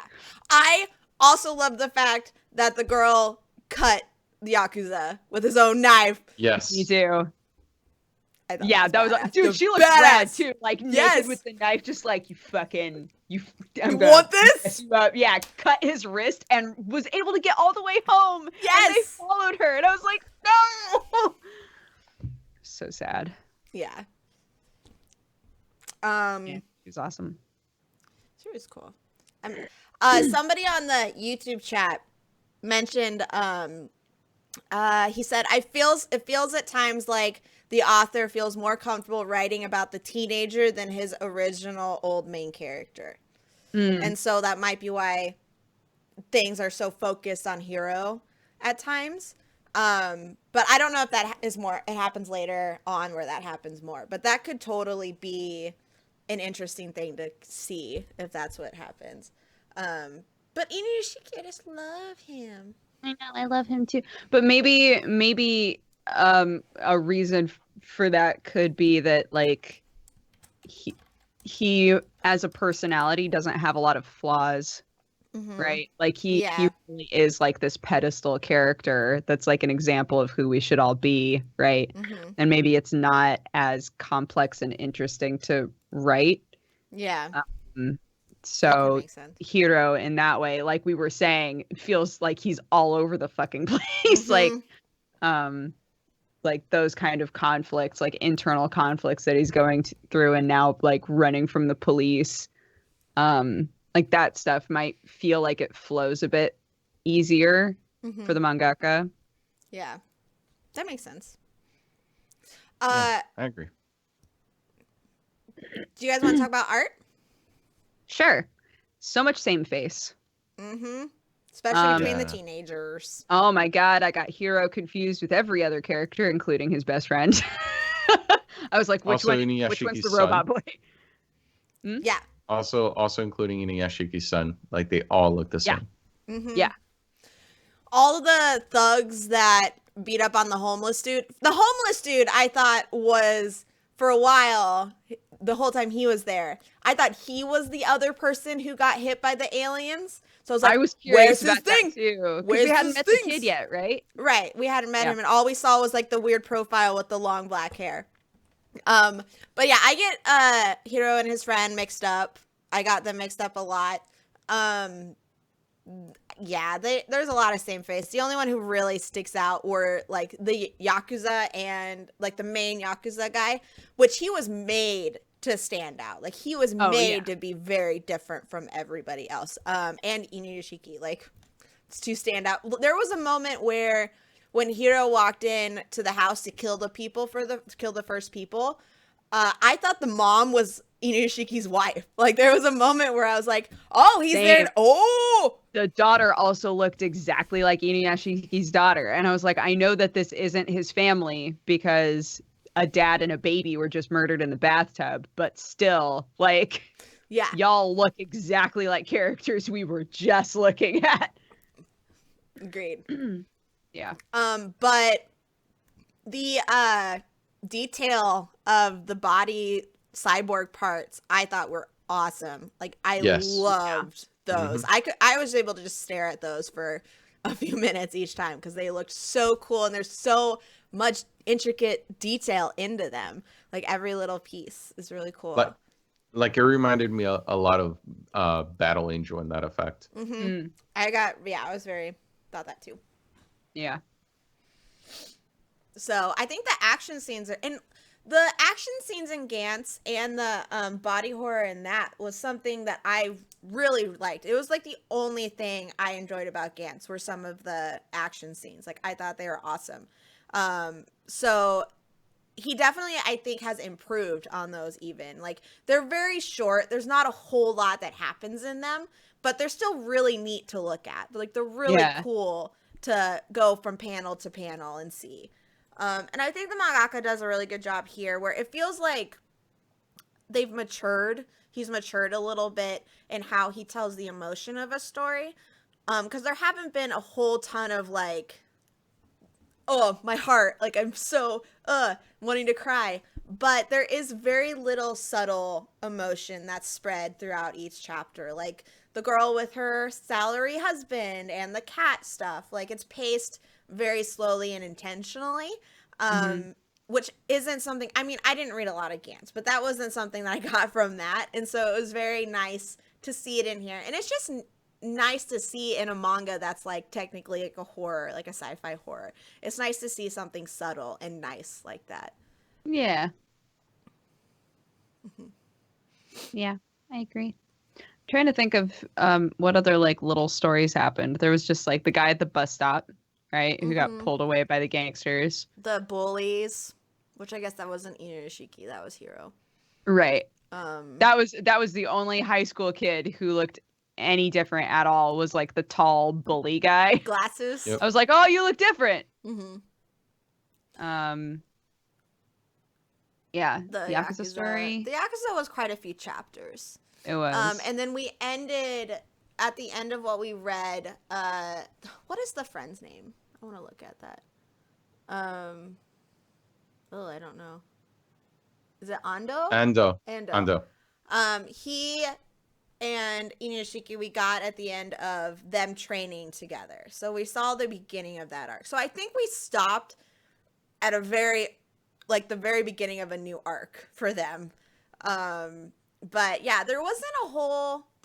I also love the fact that the girl cut the Yakuza with his own knife. Yes. You do. Yeah, that was dude, she looked rad too. Like naked with the knife, just like you want this? You up. Yeah, cut his wrist and was able to get all the way home. Yes. And they followed her. And I was like, no. So sad. Yeah. She's awesome. She was cool. Somebody on the YouTube chat mentioned he said it feels at times like the author feels more comfortable writing about the teenager than his original old main character. And so that might be why things are so focused on Hiro at times. But I don't know if that is more, it happens later on where that happens more, but that could totally be an interesting thing to see if that's what happens. But Inuyashiki, I just love him. I know, I love him too. But maybe a reason for that could be that like he as a personality doesn't have a lot of flaws. Right? Like he really is like this pedestal character that's like an example of who we should all be, right? And maybe it's not as complex and interesting to write. Yeah. So makes sense. Hero in that way, like we were saying, feels like he's all over the fucking place. Like those kind of conflicts, like internal conflicts that he's going through, and now like running from the police. Like that stuff might feel like it flows a bit easier for the mangaka. Yeah, that makes sense. Yeah, I agree. Do you guys want to talk about art? Sure. So much same face. Especially between the Yeah. teenagers. Oh my god, I got Hero confused with every other character, including his best friend. I was like, which one's Inuyashiki's the robot boy? Yeah. Also including Inuyashiki's son. Like they all look the same. Yeah. All of the thugs that beat up on the homeless dude. The homeless dude, I thought was, for a while, the whole time he was there, I thought he was the other person who got hit by the aliens. So I was like, I was curious where's about his thing? that too. Where's we hadn't his met things? the kid yet, right? Right. We hadn't met him, and all we saw was like the weird profile with the long black hair. But yeah, I get Hiro and his friend mixed up. I got them mixed up a lot. Yeah, there's a lot of same face. The only one who really sticks out were like the Yakuza and like the main Yakuza guy, which he was made to stand out. Like he was made to be very different from everybody else. And Inuyashiki, like to stand out. There was a moment where when Hiro walked in to the house to kill the people kill the first people, I thought the mom was Inuyashiki's wife. Like there was a moment where I was like, oh, he's there. Oh, the daughter also looked exactly like Inuyashiki's daughter. And I was like, I know that this isn't his family because a dad and a baby were just murdered in the bathtub, but still, like, yeah, y'all look exactly like characters we were just looking at. Agreed. Yeah. But the detail of the body cyborg parts I thought were awesome. Like I loved those. I was able to just stare at those for a few minutes each time because they looked so cool, and there's so much intricate detail into them. Like every little piece is really cool. Like it reminded me a lot of Battle Angel in that effect. I thought that too. Yeah. So I think the action scenes in Gantz and the body horror in that was something that I really liked. It was like the only thing I enjoyed about Gantz were some of the action scenes. Like I thought they were awesome. So he definitely, I think, has improved on those even. Like they're very short. There's not a whole lot that happens in them, but they're still really neat to look at. Like they're really cool to go from panel to panel and see. And I think the mangaka does a really good job here where it feels like they've matured. He's matured a little bit in how he tells the emotion of a story. Because there haven't been a whole ton of like, oh, my heart, like I'm so wanting to cry. But there is very little subtle emotion that's spread throughout each chapter. Like the girl with her salary husband and the cat stuff. Like it's paced very slowly and intentionally, which isn't something, I mean, I didn't read a lot of Gantz, but that wasn't something that I got from that. And so it was very nice to see it in here. And it's just nice to see in a manga that's like technically like a horror, like a sci-fi horror. It's nice to see something subtle and nice like that. Yeah. Yeah, I agree. Trying to think of what other like little stories happened. There was just like the guy at the bus stop, right, who got pulled away by the gangsters. The bullies, which I guess that wasn't Inuyashiki, that was Hiro. Right. That was the only high school kid who looked any different at all, was like the tall bully guy. Glasses. Yep. I was like, oh, you look different. Yeah, the Yakuza story. The Yakuza was quite a few chapters. It was. And then we ended at the end of what we read. What is the friend's name? I want to look at that. I don't know. Is it Ando? Ando. He and Inuyashiki, we got at the end of them training together. So we saw the beginning of that arc. So I think we stopped at the very beginning of a new arc for them. But yeah, there wasn't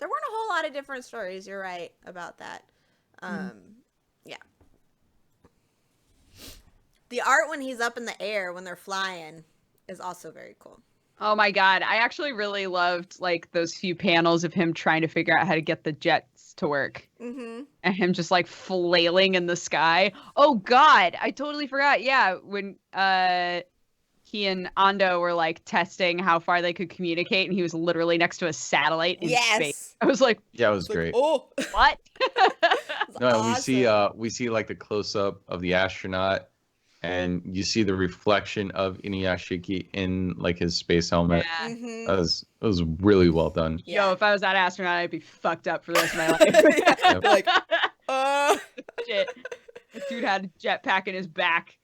there weren't a whole lot of different stories. You're right about that. Yeah. The art when he's up in the air when they're flying is also very cool. Oh my God. I actually really loved like those few panels of him trying to figure out how to get the jets to work. Mm-hmm. And him just like flailing in the sky. Oh God, I totally forgot. Yeah, when he and Ando were like testing how far they could communicate, and he was literally next to a satellite in space. I was like, yeah, it was great. Oh, what? No, awesome. we see like the close up of the astronaut, and you see the reflection of Inuyashiki in like his space helmet. Yeah. Mm-hmm. It was really well done. Yeah. Yo, if I was that astronaut, I'd be fucked up for the rest of my life. Yeah, like, shit. This dude had a jetpack in his back.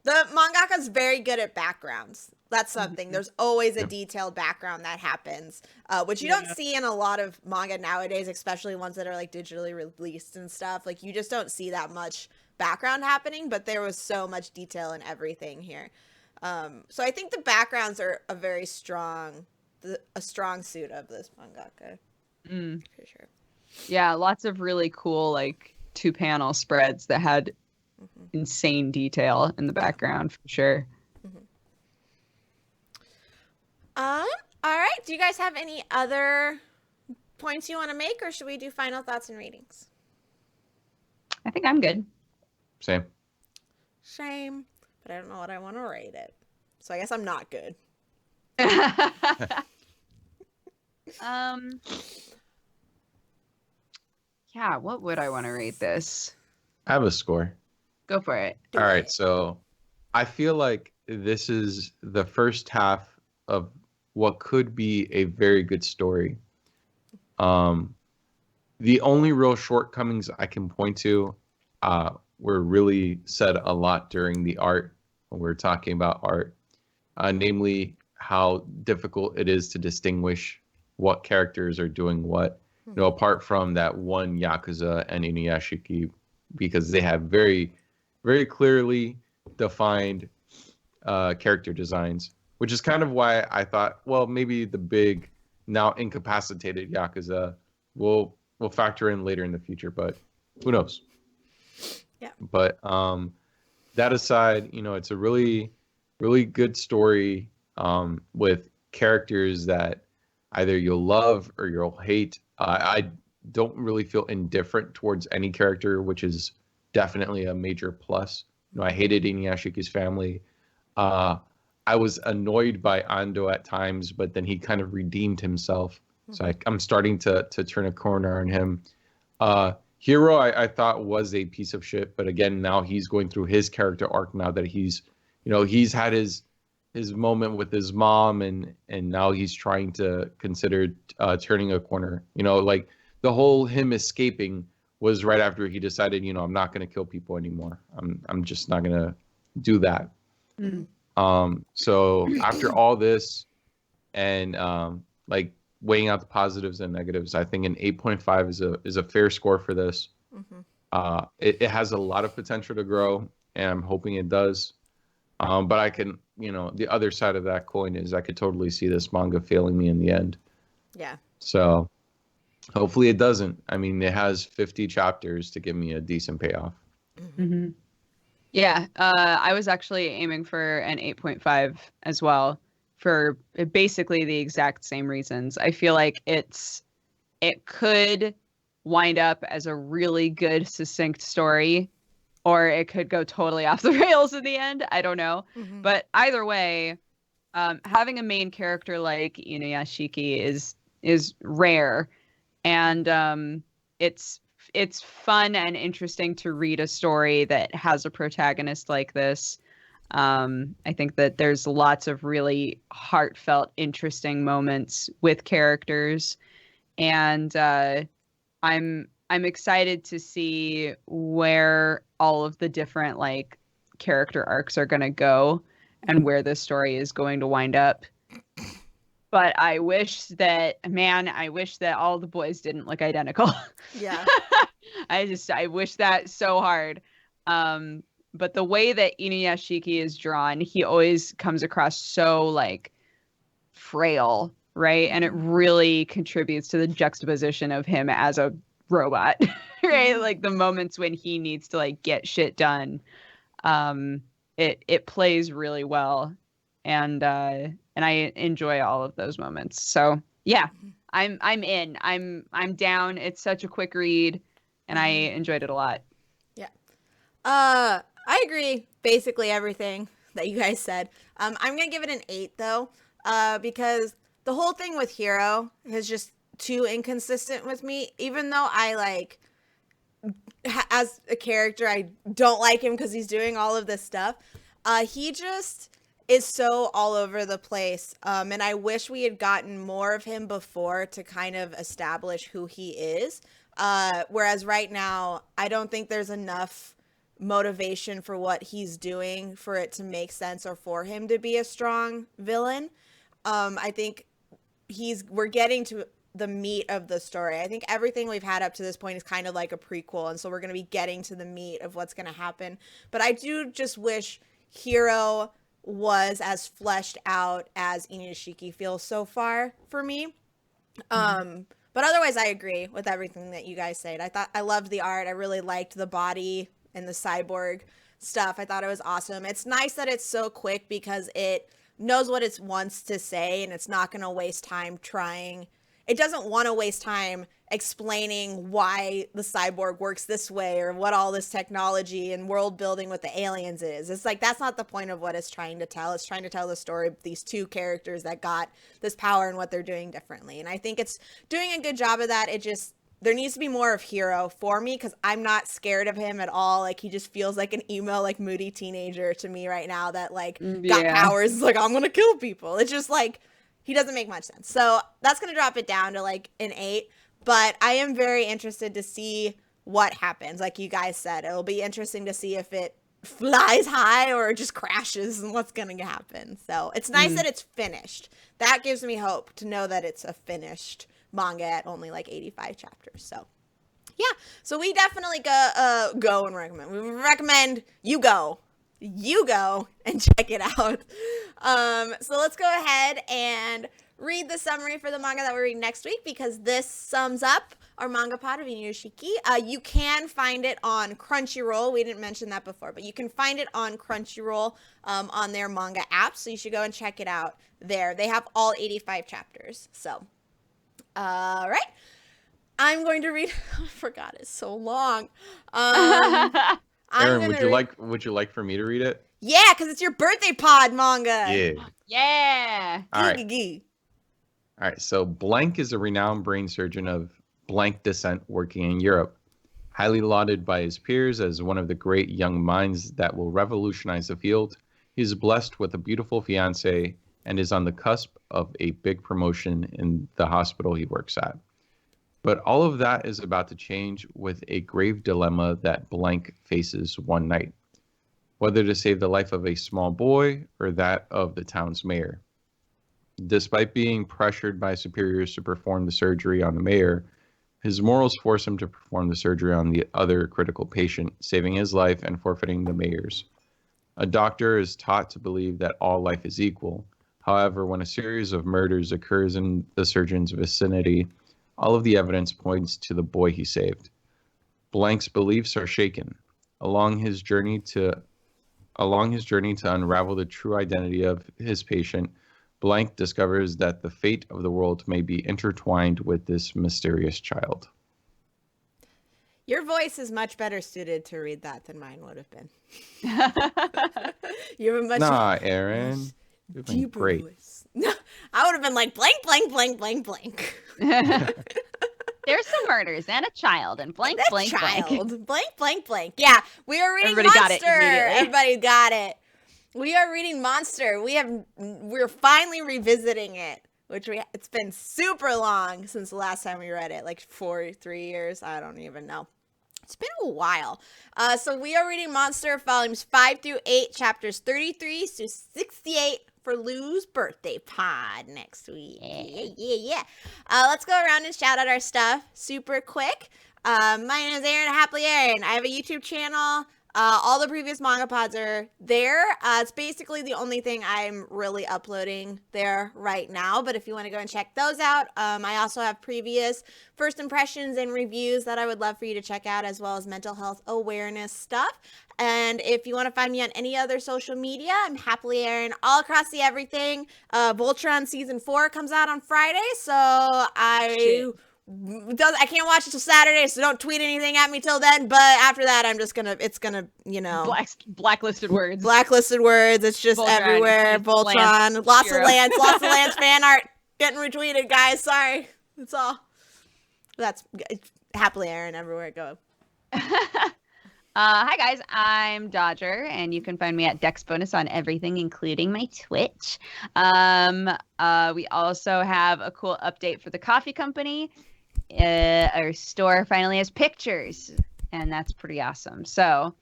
The mangaka's very good at backgrounds. That's something. There's always a detailed background that happens, which you don't see in a lot of manga nowadays, especially ones that are like digitally released and stuff. Like you just don't see that much background happening, but there was so much detail in everything here. So I think the backgrounds are a strong suit of this mangaka. For sure. Yeah, lots of really cool like 2-panel spreads that had insane detail in the background for sure. All right. Do you guys have any other points you want to make, or should we do final thoughts and ratings? I think I'm good. Same. Shame, but I don't know what I want to rate it. So I guess I'm not good. Yeah, what would I want to rate this? I have a score. Go for it. All right, so I feel like this is the first half of what could be a very good story. The only real shortcomings I can point to were really said a lot during the art when we were talking about art, namely how difficult it is to distinguish what characters are doing what. You know, apart from that one Yakuza and Inuyashiki, because they have very, very clearly defined character designs, which is kind of why I thought, well, maybe the big, now incapacitated Yakuza will factor in later in the future, but who knows? Yeah. But that aside, you know, it's a really, really good story with characters that either you'll love or you'll hate. I don't really feel indifferent towards any character, which is definitely a major plus. You know, I hated Inuyashiki's family. I was annoyed by Ando at times, but then he kind of redeemed himself. So I'm starting to turn a corner on him. Hero, I thought was a piece of shit, but again, now he's going through his character arc now that he's had his moment with his mom, and now he's trying to consider turning a corner. You know, like the whole him escaping was right after he decided, you know, I'm not going to kill people anymore. I'm just not going to do that. So after all this and like weighing out the positives and negatives, I think an 8.5 is a fair score for this. It has a lot of potential to grow, and I'm hoping it does. But I can, you know, the other side of that coin is I could totally see this manga failing me in the end. Yeah. So hopefully it doesn't. I mean, it has 50 chapters to give me a decent payoff. Yeah, I was actually aiming for an 8.5 as well for basically the exact same reasons. I feel like it could wind up as a really good, succinct story, or it could go totally off the rails in the end. I don't know. But either way, having a main character like Inuyashiki is rare, and it's fun and interesting to read a story that has a protagonist like this. I think that there's lots of really heartfelt, interesting moments with characters, and I'm excited to see where all of the different like character arcs are going to go and where this story is going to wind up. But I wish that all the boys didn't look identical. Yeah. I wish that so hard. But the way that Inuyashiki is drawn, he always comes across so like frail, right? And it really contributes to the juxtaposition of him as a robot, right? Like the moments when he needs to like get shit done. It plays really well, and I enjoy all of those moments. So yeah, I'm in. I'm down. It's such a quick read, and I enjoyed it a lot. Yeah. I agree basically everything that you guys said. I'm gonna give it an 8 though, because the whole thing with Hero is just too inconsistent with me. Even though I like, as a character, I don't like him because he's doing all of this stuff. He just is so all over the place. And I wish we had gotten more of him before to kind of establish who he is. Whereas right now, I don't think there's enough motivation for what he's doing for it to make sense or for him to be a strong villain. I think we're getting to the meat of the story. I think everything we've had up to this point is kind of like a prequel, and so we're going to be getting to the meat of what's going to happen. But I do just wish Hero was as fleshed out as Inuyashiki feels so far for me. But otherwise I agree with everything that you guys said. I loved the art. I really liked the body and the cyborg stuff. I thought it was awesome. It's nice that it's so quick because it knows what it wants to say, and it's not going to waste time trying. It doesn't want to waste time explaining why the cyborg works this way or what all this technology and world building with the aliens is. It's like, that's not the point of what it's trying to tell. It's trying to tell the story of these two characters that got this power and what they're doing differently. And I think it's doing a good job of that. There needs to be more of Hero for me because I'm not scared of him at all. Like, he just feels like an emo, like moody teenager to me right now that like got powers. Like, I'm going to kill people. It's just like, he doesn't make much sense. So that's going to drop it down to like an 8. But I am very interested to see what happens. Like you guys said, it'll be interesting to see if it flies high or just crashes and what's going to happen. So it's nice that it's finished. That gives me hope to know that it's a finished manga at only like 85 chapters. So yeah, so we definitely go and recommend. We recommend you go and check it out. So let's go ahead and read the summary for the manga that we're reading next week, because this sums up our MangaPod of Inuyashiki. You can find it on Crunchyroll. We didn't mention that before, but you can find it on Crunchyroll on their manga app, so you should go and check it out there. They have all 85 chapters. So, all right. I'm going to read. I forgot, it's so long. Erin, would you like for me to read it? Yeah, because it's your birthday pod manga. Yeah. All right. So Blank is a renowned brain surgeon of blank descent working in Europe. Highly lauded by his peers as one of the great young minds that will revolutionize the field, he is blessed with a beautiful fiancée and is on the cusp of a big promotion in the hospital he works at. But all of that is about to change with a grave dilemma that Blank faces one night. Whether to save the life of a small boy or that of the town's mayor. Despite being pressured by superiors to perform the surgery on the mayor, his morals force him to perform the surgery on the other critical patient, saving his life and forfeiting the mayor's. A doctor is taught to believe that all life is equal. However, when a series of murders occurs in the surgeon's vicinity, all of the evidence points to the boy he saved. Blank's beliefs are shaken. Along his journey to unravel the true identity of his patient, Blank discovers that the fate of the world may be intertwined with this mysterious child. Your voice is much better suited to read that than mine would have been. You have a much Erin. You've been deeper great. voice. I would have been like blank, blank, blank, blank, blank. There's some murders and a child and blank, blank, blank. Blank, blank, blank. Yeah, we are reading Everybody Monster. got it immediately. Everybody got it. We are reading Monster. We're finally revisiting it, it's been super long since the last time we read it, like 3 years. I don't even know. It's been a while. So we are reading Monster volumes 5 through 8, chapters 33 through 68 for Lou's birthday pod next week. Yeah. Let's go around and shout out our stuff super quick. My name is Erin, Happily Erin. I have a YouTube channel. All the previous manga pods are there. It's basically the only thing I'm really uploading there right now. But if you want to go and check those out, I also have previous first impressions and reviews that I would love for you to check out, as well as mental health awareness stuff. And if you want to find me on any other social media, I'm Happily Erin all across the everything. Voltron season 4 comes out on Friday, so I can't watch it till Saturday, so don't tweet anything at me till then. But after that, it's gonna, Blacklisted words. Blacklisted words. It's just Voltron, everywhere. it's Voltron. Lance, Lots hero. of Lance fan art getting retweeted, guys. Sorry. That's all. That's Happily Erin everywhere. Go. Hi guys, I'm Dodger, and you can find me at DexBonus on everything, including my Twitch. We also have a cool update for the coffee company. Our store finally has pictures, and that's pretty awesome. So,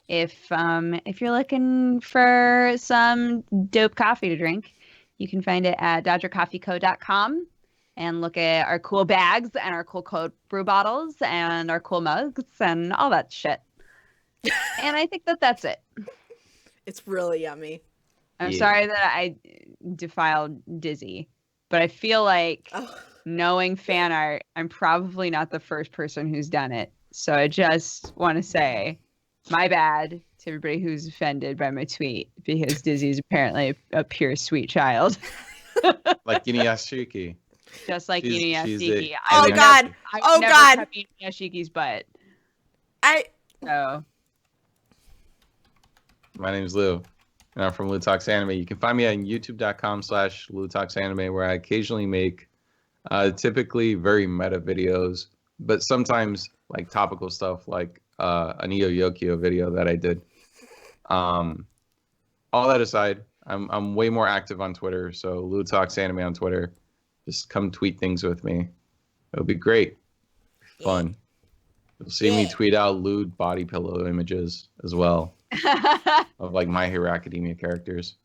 if you're looking for some dope coffee to drink, you can find it at DodgerCoffeeCo.com. And look at our cool bags and our cool cold brew bottles and our cool mugs and all that shit. And I think that's it. It's really yummy. I'm sorry that I defiled Dizzy, but I feel like knowing fan art, I'm probably not the first person who's done it. So I just want to say my bad to everybody who's offended by my tweet, because Dizzy's apparently a pure sweet child. Like Inuyashiki. Just like Inuyashiki. Oh God! I never cut Inuyashiki's butt. So. My name's Lou, and I'm from Lou Talks Anime. You can find me on youtube.com/Lou Talks Anime, where I occasionally make typically very meta videos, but sometimes like topical stuff, like a Neo Yokio video that I did. All that aside, I'm way more active on Twitter, so Lou Talks Anime on Twitter. Just come tweet things with me. It'll be great. Fun. You'll see me tweet out lewd body pillow images as well. Of like My Hero Academia characters.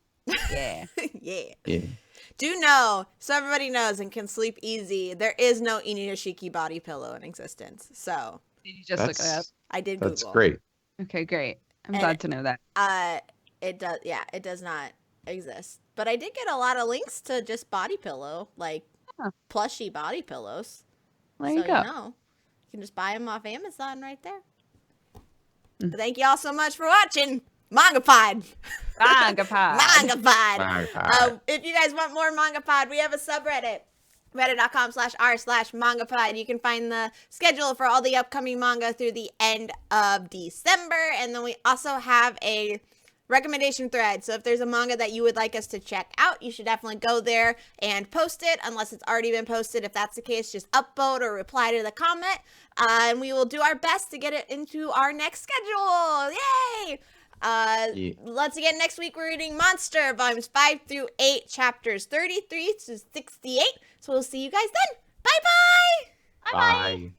Yeah. Yeah. Do know, so everybody knows and can sleep easy, there is no Inuyashiki body pillow in existence. So Did you just look it up? I did Google. That's great. Okay, great. I'm glad to know that. It does not exist. But I did get a lot of links to just body pillow, like plushy body pillows. There you go. You can just buy them off Amazon right there. Thank you all so much for watching MangaPod. MangaPod. If you guys want more MangaPod, we have a subreddit. reddit.com/r/mangapod. You can find the schedule for all the upcoming manga through the end of December. And then we also have a recommendation thread. So if there's a manga that you would like us to check out, you should definitely go there and post it, unless it's already been posted. If that's the case, just upvote or reply to the comment, and we will do our best to get it into our next schedule. Yay! Once again, next week we're reading Monster volumes 5 through 8, chapters 33 to 68. So we'll see you guys then. Bye-bye. Bye.